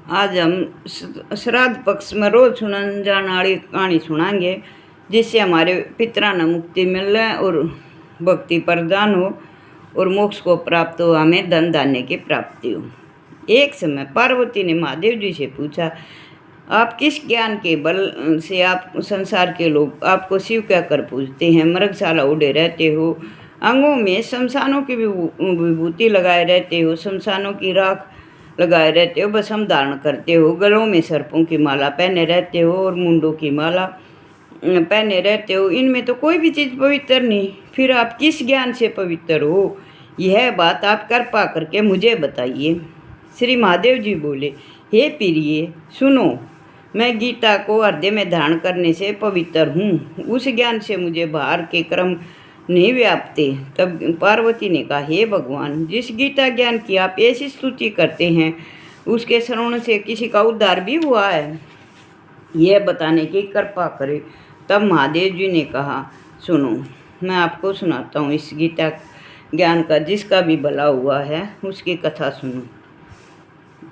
आज हम श्राद्ध पक्ष में रोज सुनन जाने वाली कहानी सुनाएंगे, जिससे हमारे पितरा न मुक्ति मिले और भक्ति प्रदान हो और मोक्ष को प्राप्त हो, हमें धन धान्य की प्राप्ति हो। एक समय पार्वती ने महादेव जी से पूछा, आप किस ज्ञान के बल से आप संसार के लोग आपको शिव कहकर पूजते हैं? मृगशाला उड़े रहते हो, अंगों में शमशानों की विभूति लगाए रहते हो, शमशानों की राख लगाए रहते हो, भस्म धारण करते हो, गलों में सर्पों की माला पहने रहते हो और मुंडों की माला पहने रहते हो। इनमें तो कोई भी चीज़ पवित्र नहीं, फिर आप किस ज्ञान से पवित्र हो? यह बात आप कृपा करके मुझे बताइए। श्री महादेव जी बोले, हे प्रिय सुनो, मैं गीता को हृदय में धारण करने से पवित्र हूँ, उस ज्ञान से मुझे बाहर के क्रम नहीं व्यापते। तब पार्वती ने कहा, हे भगवान, जिस गीता ज्ञान की आप ऐसी स्तुति करते हैं, उसके श्रवण से किसी का उद्धार भी हुआ है? यह बताने की कृपा करें। तब महादेव जी ने कहा, सुनो, मैं आपको सुनाता हूँ इस गीता ज्ञान का, जिसका भी भला हुआ है उसकी कथा सुनो।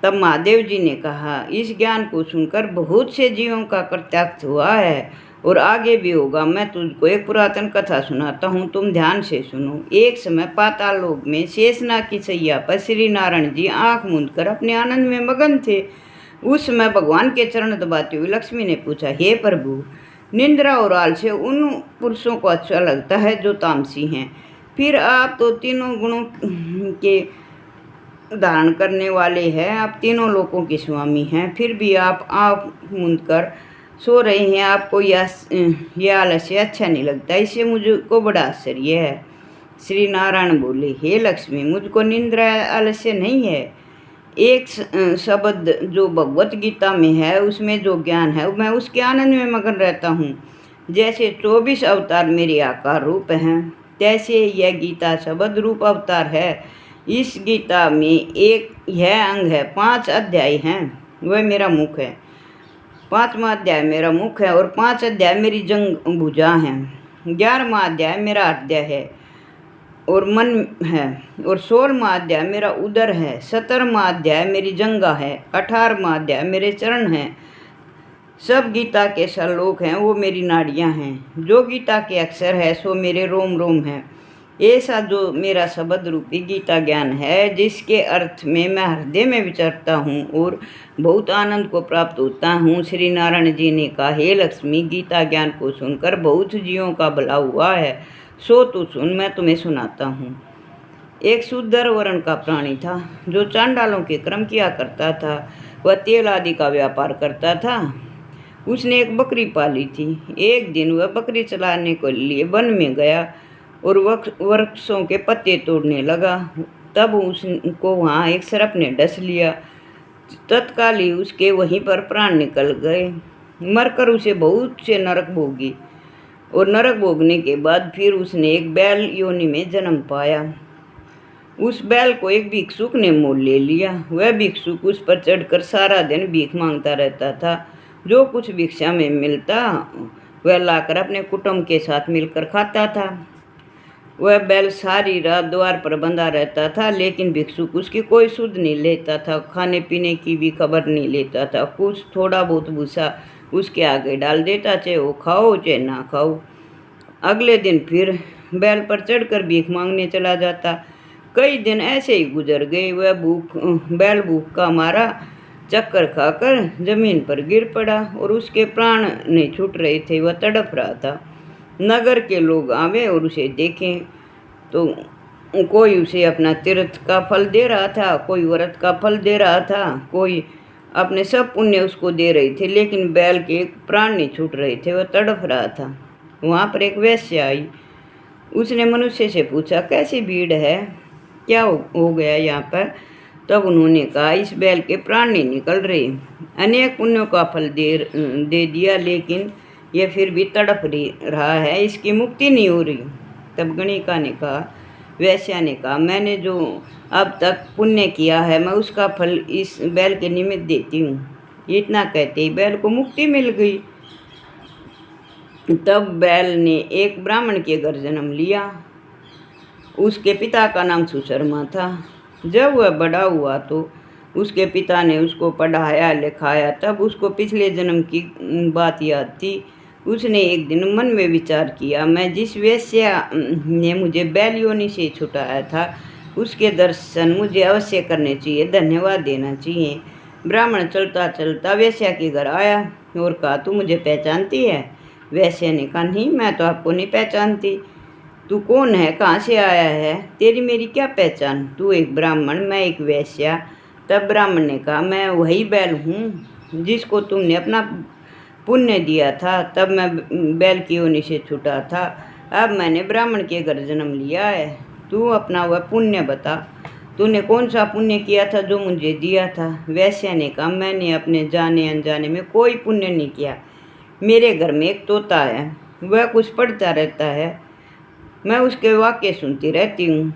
तब महादेव जी ने कहा, इस ज्ञान को सुनकर बहुत से जीवों का प्रत्यक्ष हुआ है और आगे भी होगा। मैं तुझको एक पुरातन कथा सुनाता हूँ, तुम ध्यान से सुनो। एक समय पाताल लोक में शेषनाग की सैया पर श्री नारायण जी आंख मूंद कर अपने आनंद में मगन थे। उस समय भगवान के चरण दबाते हुए लक्ष्मी ने पूछा, हे प्रभु, निंद्रा और आलस्य उन पुरुषों को अच्छा लगता है जो तामसी हैं, फिर आप तो तीनों गुणों के धारण करने वाले हैं, आप तीनों लोकों के स्वामी हैं, फिर भी आप आंख मूंद कर सो रहे हैं, आपको यह आलस्य अच्छा नहीं लगता, इससे मुझको बड़ा आश्चर्य है। श्री नारायण बोले, हे लक्ष्मी, मुझको निंद्रा आलस्य नहीं है। एक शब्द जो भगवत गीता में है, उसमें जो ज्ञान है, मैं उसके आनंद में मगन रहता हूँ। जैसे 24 अवतार मेरे आकार रूप हैं, तैसे यह गीता शब्द रूप अवतार है। इस गीता में एक यह अंग है, 5 अध्याय हैं, वह मेरा मुख है। 5वां अध्याय मेरा मुख है और 5 अध्याय मेरी जंग भुजा हैं। 11वां अध्याय मेरा हृदय है और मन है और 16वां अध्याय मेरा उदर है। 17वां अध्याय मेरी जंगा है। 18वां अध्याय मेरे चरण हैं। सब गीता के श्लोक हैं, वो मेरी नाड़ियाँ हैं। जो गीता के अक्षर है, सो मेरे रोम रोम हैं। ऐसा जो मेरा शब्द रूपी गीता ज्ञान है, जिसके अर्थ में मैं हृदय में विचरता हूँ और बहुत आनंद को प्राप्त होता हूँ। श्री नारायण जी ने कहा, हे लक्ष्मी, गीता ज्ञान को सुनकर बहुत जीवों का भला हुआ है, सो तू सुन, मैं तुम्हें सुनाता हूँ। एक शूद्र वर्ण का प्राणी था, जो चांडालों के कर्म किया करता था। वह तेल आदि का व्यापार करता था। उसने एक बकरी पाली थी। एक दिन वह बकरी चलाने के लिए वन में गया और वृक्षों के पत्ते तोड़ने लगा। तब उसको वहाँ एक सर्प ने डस लिया। तत्काल ही उसके वहीं पर प्राण निकल गए। मरकर उसे बहुत से नरक भोगी और नरक भोगने के बाद फिर उसने एक बैल योनि में जन्म पाया। उस बैल को एक भिक्षुक ने मोल ले लिया। वह भिक्षुक उस पर चढ़कर सारा दिन भीख मांगता रहता था। जो कुछ भिक्षा में मिलता वह लाकर अपने कुटुंब के साथ मिलकर खाता था। वह बैल सारी रात द्वार पर बंधा रहता था, लेकिन भिक्षुक उसकी कोई सुध नहीं लेता था, खाने पीने की भी खबर नहीं लेता था। कुछ थोड़ा बहुत भूसा उसके आगे डाल देता, चाहे वो खाओ चाहे ना खाओ। अगले दिन फिर बैल पर चढ़कर भीख मांगने चला जाता। कई दिन ऐसे ही गुजर गए। वह बैल भूख का मारा चक्कर खाकर जमीन पर गिर पड़ा और उसके प्राण नहीं छूट रहे थे। वह तड़प रहा था। नगर के लोग आवे और उसे देखें तो कोई उसे अपना तीर्थ का फल दे रहा था, कोई व्रत का फल दे रहा था, कोई अपने सब पुण्य उसको दे रहे थे, लेकिन बैल के प्राण नहीं छूट रहे थे, वह तड़प रहा था। वहाँ पर एक वैश्य आई। उसने मनुष्य से पूछा, कैसी भीड़ है, क्या हो गया यहाँ पर? तब उन्होंने कहा, इस बैल के प्राण नहीं निकल रहे, अनेक पुण्यों का फल दे दिया, लेकिन यह फिर भी तड़प रहा है, इसकी मुक्ति नहीं हो रही। तब गणिका ने कहा, वैश्या ने कहा, मैंने जो अब तक पुण्य किया है, मैं उसका फल इस बैल के निमित्त देती हूँ। इतना कहते ही बैल को मुक्ति मिल गई। तब बैल ने एक ब्राह्मण के घर जन्म लिया। उसके पिता का नाम सुशर्मा था। जब वह बड़ा हुआ तो उसके पिता ने उसको पढ़ाया लिखाया, तब उसको पिछले जन्म की बात याद थी। उसने एक दिन मन में विचार किया, मैं जिस वेश्या ने मुझे बैलियोनी से छुटाया था उसके दर्शन मुझे अवश्य करने चाहिए, धन्यवाद देना चाहिए। ब्राह्मण चलता चलता वेश्या के घर आया और कहा, तू मुझे पहचानती है? वेश्या ने कहा, नहीं, मैं तो आपको नहीं पहचानती। तू कौन है, कहाँ से आया है, तेरी मेरी क्या पहचान? तू एक ब्राह्मण, मैं एक वेश्या। तब ब्राह्मण ने कहा, मैं वही बैल हूँ जिसको तुमने अपना पुण्य दिया था, तब मैं बैल की योनि से छूटा था। अब मैंने ब्राह्मण के घर जन्म लिया है। तू अपना वह पुण्य बता, तूने कौन सा पुण्य किया था जो मुझे दिया था? वैश्या ने कहा, मैंने अपने जाने अनजाने में कोई पुण्य नहीं किया। मेरे घर में एक तोता है, वह कुछ पढ़ता रहता है, मैं उसके वाक्य सुनती रहती हूँ।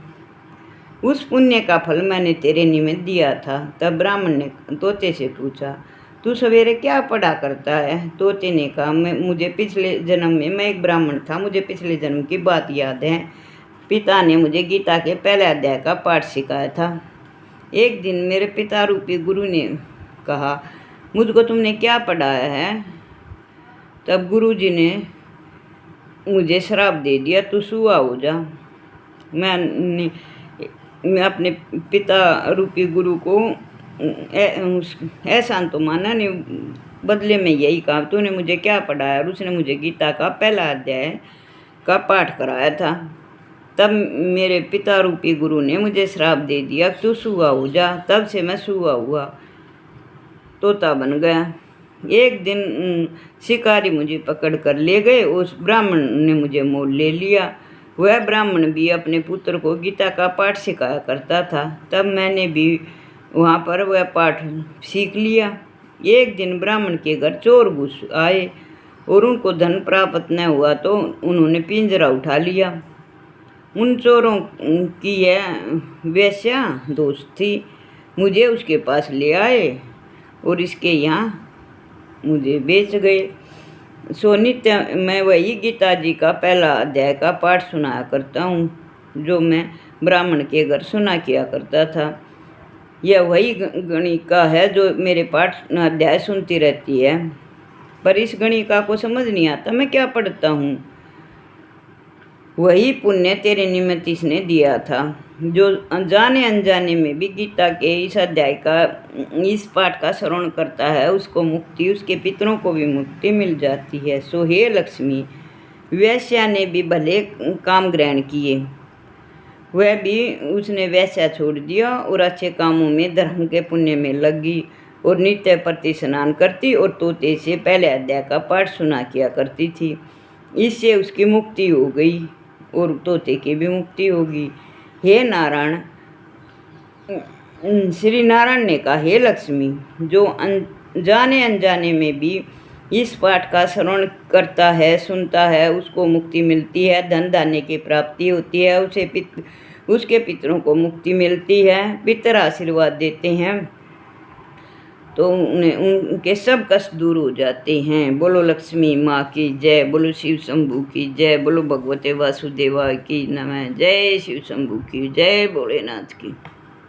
उस पुण्य का फल मैंने तेरे निमित्त दिया था। तब ब्राह्मण ने तोते से पूछा, तू सवेरे क्या पढ़ा करता है? तोते ने कहा, मुझे पिछले जन्म में मैं एक ब्राह्मण था, मुझे पिछले जन्म की बात याद है। पिता ने मुझे गीता के पहले अध्याय का पाठ सिखाया था। एक दिन मेरे पिता रूपी गुरु ने कहा, मुझको तुमने क्या पढ़ाया है? तब गुरु जी ने मुझे श्राप दे दिया, तू सूआ हो जा। मैं अपने पिता रूपी गुरु को एहसान तो माना नहीं, बदले में यही कहा, तूने मुझे क्या पढ़ाया? और उसने मुझे गीता का पहला अध्याय का पाठ कराया था। तब मेरे पिता रूपी गुरु ने मुझे श्राप दे दिया, तू सूआ हो जा। तब से मैं सूआ हुआ, तोता बन गया। एक दिन शिकारी मुझे पकड़ कर ले गए, उस ब्राह्मण ने मुझे मोल ले लिया। वह ब्राह्मण भी अपने पुत्र को गीता का पाठ सिखाया करता था, तब मैंने भी वहाँ पर वह पाठ सीख लिया। एक दिन ब्राह्मण के घर चोर घुस आए और उनको धन प्राप्त न हुआ तो उन्होंने पिंजरा उठा लिया। उन चोरों की यह वेश्या दोस्त थी, मुझे उसके पास ले आए और इसके यहाँ मुझे बेच गए। सो नित्य मैं वही गीता जी का पहला अध्याय का पाठ सुनाया करता हूँ, जो मैं ब्राह्मण के घर सुना किया करता था। यह वही गणिका है जो मेरे पाठ अध्याय सुनती रहती है, पर इस गणिका को समझ नहीं आता मैं क्या पढ़ता हूँ। वही पुण्य तेरे निमित्त इसने दिया था, जो जाने अनजाने में भी गीता के इस अध्याय का इस पाठ का श्रवण करता है, उसको मुक्ति, उसके पितरों को भी मुक्ति मिल जाती है। सो हे लक्ष्मी, वैश्या ने भी भले काम ग्रहण किए, वह भी उसने वैश्या छोड़ दिया और अच्छे कामों में धर्म के पुण्य में लगी और नित्य प्रति स्नान करती और तोते से पहले अध्याय का पाठ सुना किया करती थी। इससे उसकी मुक्ति हो गई और तोते की भी मुक्ति होगी। हे नारायण, श्री नारायण ने कहा, हे लक्ष्मी, जो जाने अनजाने में भी इस पाठ का श्रवण करता है, सुनता है, उसको मुक्ति मिलती है, धन धान्य की प्राप्ति होती है, उसके पितरों को मुक्ति मिलती है, पितर आशीर्वाद देते हैं तो उनके सब कष्ट दूर हो जाते हैं। बोलो लक्ष्मी माँ की जय, बोलो शिव शंभू की जय, बोलो भगवते वासुदेवा की नमः, जय शिव शंभू की जय, भोलेनाथ की।